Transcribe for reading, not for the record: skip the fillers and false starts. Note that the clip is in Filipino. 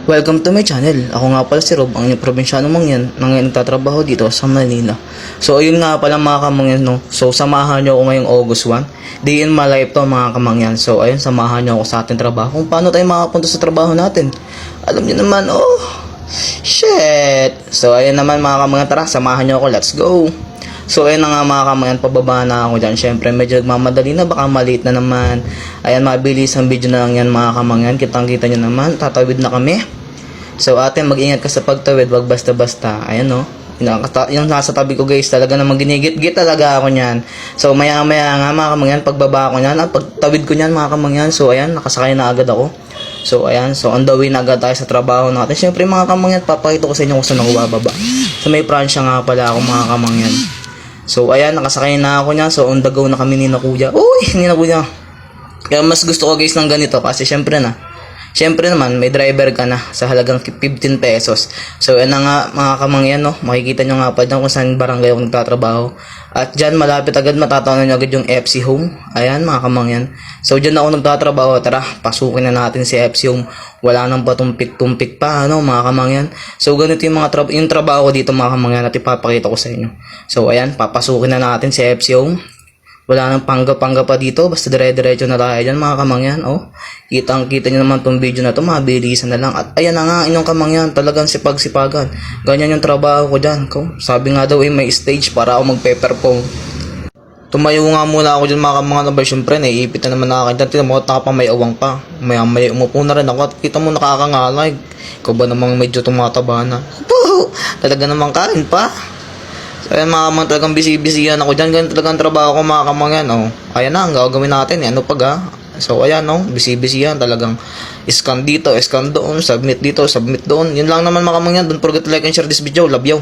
Welcome to my channel. Ako nga pala si Rob, ang inyong probinsyano mangyan na ngayon nagtatrabaho dito sa Manila. So ayun nga pala mga kamangyan, no. So samahan niyo ako ngayong August 1. Day in my life to mga kamangyan. So ayun, samahan niyo ako sa ating trabaho. Kung paano tayo makapunta sa trabaho natin. Alam niyo naman, shit. So ayun naman mga kamangyan, tara, samahan niyo ako. Let's go. So ayun na nga mga kamangyan, pababa na ako dyan. Syempre medyo nagmamadali na, baka maliit na naman. Ayan, mabilis ang video na lang yan mga kamangyan. Kitang kita nyo naman, tatawid na kami. So ate, mag-ingat ka sa pagtawid, wag basta-basta. Ayan no, yung nasa tabi ko guys, talaga namang ginigit-git talaga ako nyan. So maya-maya nga mga kamangyan, pagbaba ko nyan at pagtawid ko nyan mga kamangyan. So ayan, nakasakay na agad ako. So ayan, so on the way na agad tayo sa trabaho natin. Syempre mga kamangyan, papakita ko sa inyo kung saan ako bababa. So may pransya nga pala ako mga kamangyan. So ayan, nakasakay na ako niya. So on the go na kami ni na kuya. Uy, ni na kuya. Kaya mas gusto ko guys ng ganito kasi syempre naman may driver ka na sa halagang 15 pesos. So ayan na nga mga kamangyan, no. Makikita nyo nga pa dyan kung saan barangay ako nagtatrabaho. At dyan malapit agad matatawanan nyo agad yung FC Home. Ayan mga kamangyan. So dyan ako nagtatrabaho. Tara, pasukin na natin si FC Home. Wala nang patumpik-tumpik pa, mga kamangyan. So ganito yung yung trabaho ko dito mga kamangyan at ipapakita ko sa inyo. So ayan, papasukin na natin si FC Home. Wala nang pangga-pangga pa dito, basta dire-diretso na tayo dyan mga kamangyan. Kitang-kita nyo naman tong video na to, mabilisan na lang. At ayan na nga, inyong kamangyan, talagang sipag-sipagan. Ganyan yung trabaho ko dyan. Sabi nga daw may stage para ako magpe-perform. Tumayo nga muna ako dyan mga kamangyan, syempre naiipit na naman na akin. Tinan mo, tapang may awang pa. Maya-maya umupo na rin ako at kita mo nakakangalag. Ikaw ba namang medyo tumataba na? Talaga namang kain pa. So ayan mga kamangyan, talagang busy-busy yan ako dyan. Ganyan talagang trabaho ko mga kamangyan. Ayan na, ang gagawin natin. Ano pag So ayan busy-busy yan. Talagang scan dito, scan doon, submit dito, submit doon. Yun lang naman mga kamangyan. Don't forget to like and share this video. Love you.